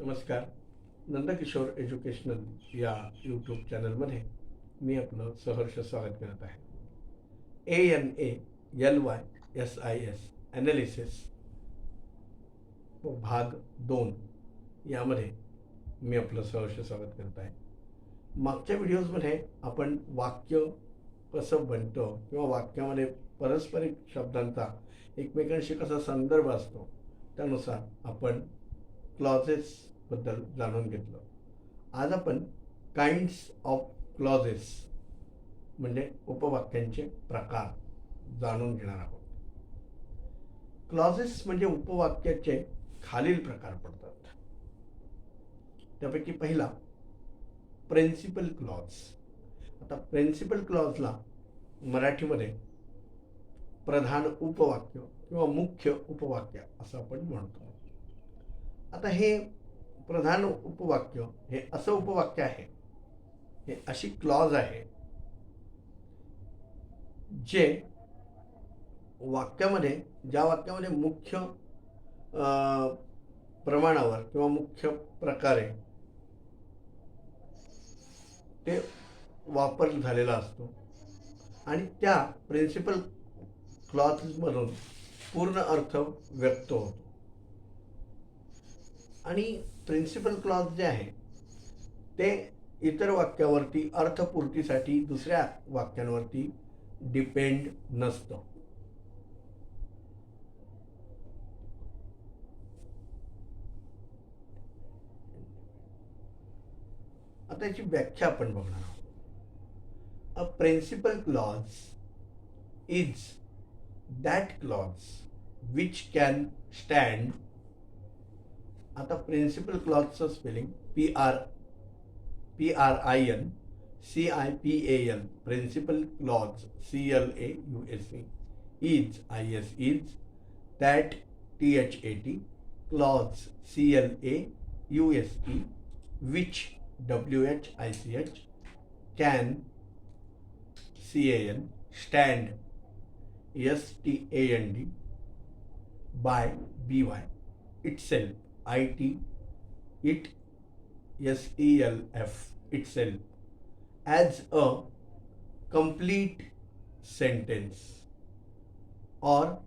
नमस्कार. नंदकिशोर एज्युकेशनल या यूट्यूब चॅनलमध्ये मी आपलं सहर्ष स्वागत करत आहे. ANALYSIS ॲनालिसिस भाग 2 यामध्ये मी आपलं सहर्ष स्वागत करत आहे. मागच्या व्हिडिओजमध्ये आपण वाक्य कसं बनतं किंवा वाक्यामध्ये पारस्परिक शब्दांचा एकमेकांशी कसा संदर्भ असतो त्यानुसार आपण क्लॉजेसबद्दल जाणून घेतलं. आज आपण काइंड्स ऑफ क्लॉजेस म्हणजे उपवाक्यांचे प्रकार जाणून घेणार आहोत. क्लॉजेस म्हणजे उपवाक्याचे खालील प्रकार पडतात. त्यापैकी पहिला प्रिन्सिपल क्लॉज. आता प्रिन्सिपल क्लॉजला मराठीमध्ये प्रधान उपवाक्य किंवा मुख्य उपवाक्य असं आपण म्हणतो. आता हे प्रधान उपवाक्य हे असं उपवाक्य आहे, हे अशी क्लॉज आहे जे वाक्यामध्ये ज्या वाक्यामध्ये मुख्य प्रमाणावर किंवा मुख्य प्रकारे ते वापर झालेला असतो आणि त्या प्रिन्सिपल क्लॉजमधून पूर्ण अर्थ व्यक्त होतो. आणि प्रिन्सिपल क्लॉज जे आहे ते इतर वाक्यावरती अर्थपूर्तीसाठी दुसऱ्या वाक्यांवरती डिपेंड नसतं. आता याची व्याख्या आपण बघणार आहोत. A principal clause is that clause which can stand. आता प्रिन्सिपल क्लॉजचं spelling PRINCIPAL principal clause CLAUSE is that THAT clause CLAUSE which WHICH can CAN stand STAND by BY itself it SELF itself as a complete sentence or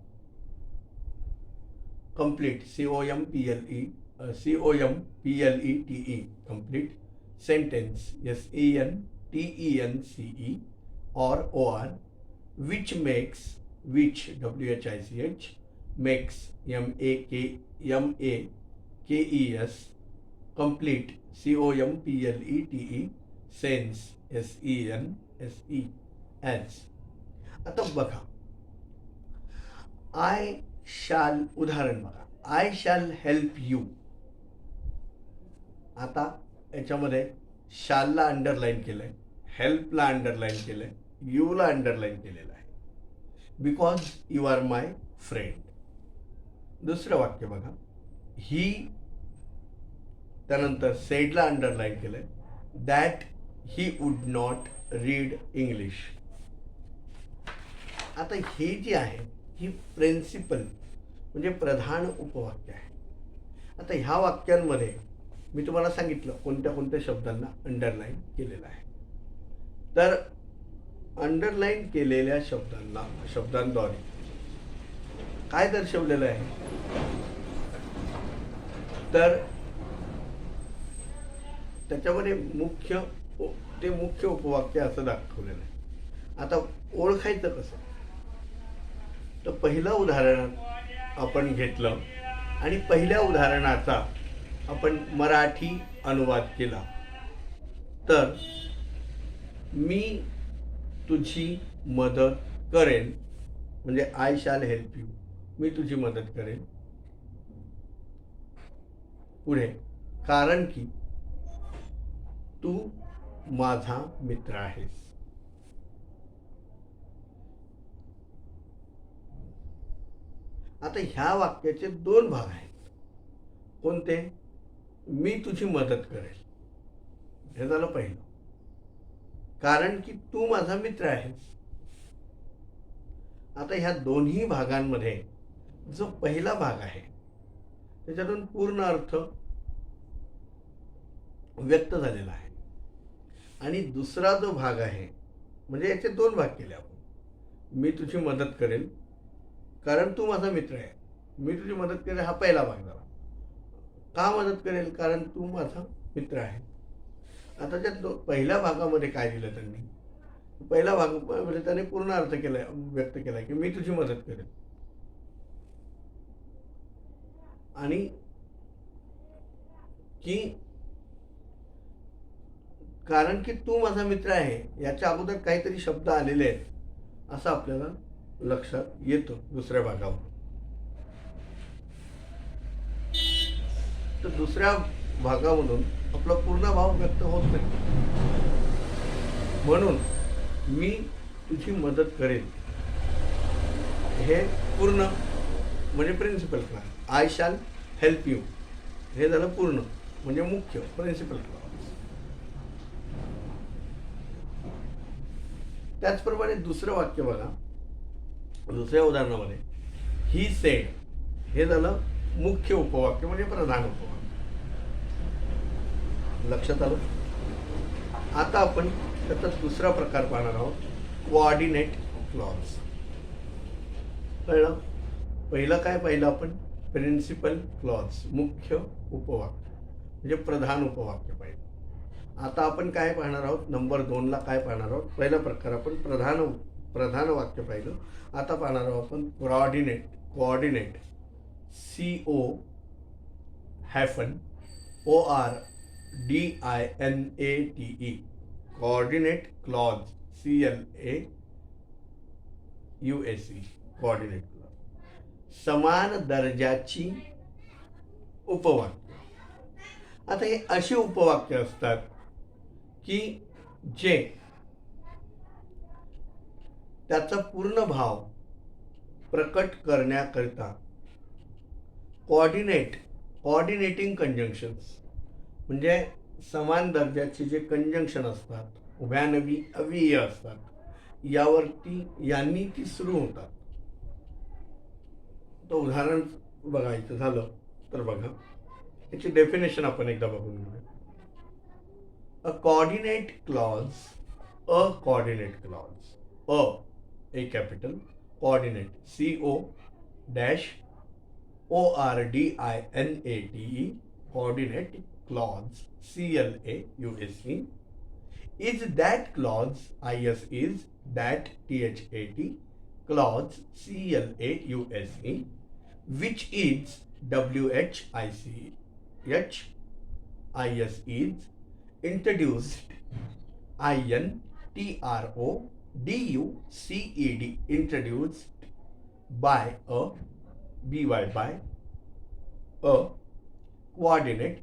complete COMPLETE complete sentence SENTENCE or which makes which WHICH makes MAKES complete COMPLETE sense SENSE as. आता बघा, I shall, उदाहरण बघा, I shall help you. आता याच्यामध्ये शॅलला underline केलंय, हेल्पला underline केलंय, यूला underline केलेलं आहे. Because you are my friend. दुसरं वाक्य बघा, ही, त्यानंतर सेडला अंडरलाईन केलंय, that he would not read English. आता हे जे आहे ही प्रिन्सिपल म्हणजे प्रधान उपवाक्य आहे. आता ह्या वाक्यांमध्ये मी तुम्हाला सांगितलं कोणत्या कोणत्या शब्दांना अंडरलाईन केलेलं आहे. तर अंडरलाईन केलेल्या शब्दांद्वारे काय दर्शवलेलं आहे, तर त्याच्यामध्ये मुख्य उपवाक्य असं दाखवलेलं आहे. आता ओळखायचं कसं, तर पहिलं उदाहरण आपण घेतलं आणि पहिल्या उदाहरणाचा आपण मराठी अनुवाद केला. तर मी तुझी मदत करेन म्हणजे आय शॅल हेल्प यू, मी तुझी मदत करेन. पुढे, कारण की तू माझा मित्र आहेस. आता ह्या वाक्याचे दोन भाग आहेत. कोणते? मी तुझी मदत करेल हे झालं पहिलं, कारण की तू माझा मित्र आहेस. आता ह्या दोन्ही भागांमध्ये जो पहिला भाग आहे त्याच्यातून पूर्ण अर्थ व्यक्त झालेला आहे. आणि दुसरा जो भाग आहे, म्हणजे याचे दोन भाग केले आपण. मी तुझी मदत करेल कारण तू माझा मित्र आहे. मी तुझी मदत करेल हा पहिला भाग झाला. का मदत करेल? कारण तू माझा मित्र आहे. आता त्या पहिल्या भागामध्ये काय दिलं त्यांनी? पहिला भागामध्ये त्याने पूर्ण अर्थ केलाय, व्यक्त केलाय की मी तुझी मदत करेल. आणि की कारण की तू माझा मित्र आहे याच्या अगोदर काहीतरी शब्द आलेले आहेत असं आपल्याला लक्षात येतं दुसऱ्या भागावर. तर दुसऱ्या भागामधून आपला पूर्ण भाव व्यक्त होत नाही. म्हणून मी तुझी मदत करेल हे पूर्ण म्हणजे principal clause. I shall help you हे झालं पूर्ण म्हणजे मुख्य प्रिन्सिपल क्लॉज. त्याचप्रमाणे दुसरं वाक्य बघा, दुसऱ्या उदाहरणामध्ये ही सेड हे झालं मुख्य उपवाक्य म्हणजे प्रधान उपवाक्य. लक्षात आलं? आता आपण त्याचा दुसरा प्रकार पाहणार आहोत, कोऑर्डिनेट क्लॉज. कळलं? पहिलं काय पाहिलं आपण? प्रिन्सिपल क्लॉज, मुख्य उपवाक्य म्हणजे प्रधान उपवाक्य पाहिलं. आता आपण काय पाहणार आहोत? नंबर 2ला काय पाहणार आहोत? पहिला प्रकार आपण प्रधान वाक्य पाहिलं. आता पाहणार आहोत आपण coordinate COORDINATE coordinate clause CLAUSE coordinate clause. समान दर्जाची उपवाक्य. आता हे अशी उपवाक्य असतात की जे त्याचा पूर्ण भाव प्रकट करण्याकरिता कोऑर्डिनेटिंग कंजंक्शन्स म्हणजे समान दर्जाचे जे कंजंक्शन असतात, उभयानवी अव्ययीय असतात, यांनी ती सुरू होतात. तर उदाहरण बघायचं झालं तर बघा, याची डेफिनेशन आपण एकदा बघून घेऊया. A coordinate clause, A capital, coordinate, COORDINATE, coordinate clause, CLAUSE, is that clause, is that THAT, clause, CLAUSE, which is WHICH, is introduced, INTRODUCED, introduced by a coordinate,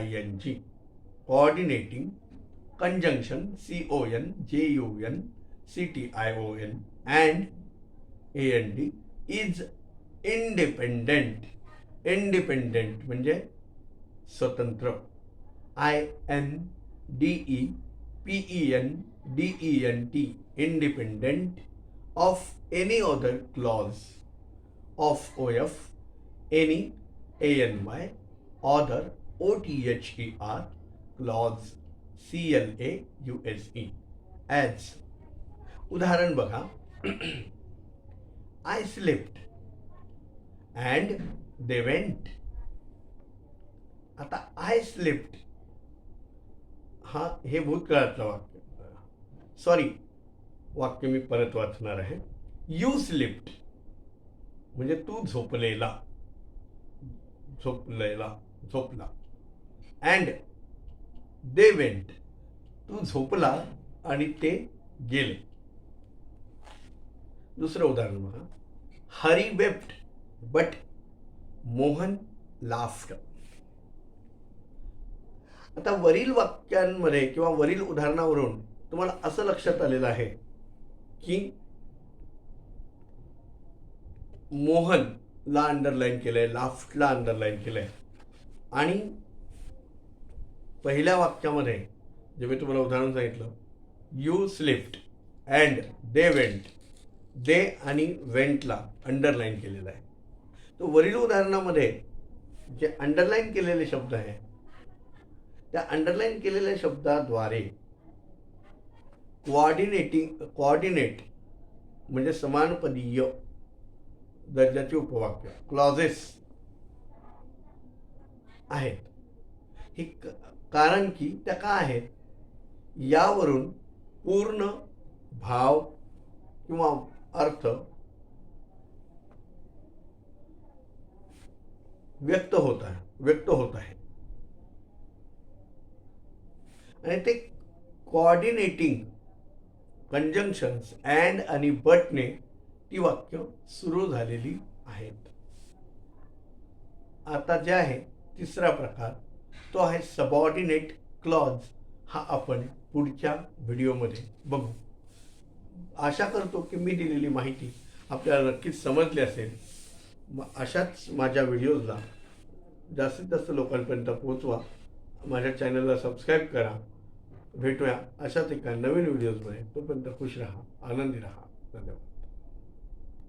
COORDINATING, coordinating conjunction, CONJUNCTION and AND is independent म्हणजे स्वतंत्र, INDEPENDENT, independent of any other clause of OF, any ANY, other OTHER clause, CLAUSE. as उदाहरण बघा, I slept and they went. आता I slept हे भूतकाळातलं वाक्य. Sorry, वाक्य मी परत वाचणार आहे. यू स्लिप्ट म्हणजे तू झोपला. अँड दे वेंट तू झोपला आणि ते गेले. दुसरं उदाहरण बघा, Hari wept but Mohan laughed. आता वरील वाक्यांमध्ये किंवा वरील उदाहरणावरून तुम्हाला असं लक्षात आलेलं आहे की मोहनला अंडरलाईन केलंय, लाफ्टला अंडरलाईन केलंय. आणि पहिल्या वाक्यामध्ये जे मी तुम्हाला उदाहरण सांगितलं, you slipped and they went, they आणि वेंटला अंडरलाईन केलेलं आहे. तो वरील उदाहरणामध्ये जे अंडरलाईन केलेले शब्द आहे त्या अंडरलाईन केलेल्या शब्दाद्वारे कोऑर्डिनेट म्हणजे समानपदीय दर्जाचे उपवाक्य क्लॉजेस आहेत. हे कारण की त्या का आहेत यावरून पूर्ण भाव किंवा अर्थ व्यक्त होत आहे आणि ते कोऑर्डिनेटिंग कंजंक्शन्स अँड आणि बटने ती वाक्य सुरू झालेली आहेत. आता जे आहे तिसरा प्रकार तो आहे सबऑर्डिनेट क्लॉज. हा आपण पुढच्या व्हिडिओमध्ये बघू. आशा करतो की मी दिलेली माहिती आपल्याला नक्कीच समजली असेल. अशाच माझ्या व्हिडिओजला जास्तीत जास्त लोकांपर्यंत पोहोचवा. माझ्या चॅनलला सबस्क्राईब करा. भेटूया अशाच एका नवीन व्हिडिओजमध्ये. तोपर्यंत खुश राहा, आनंदी राहा. धन्यवाद.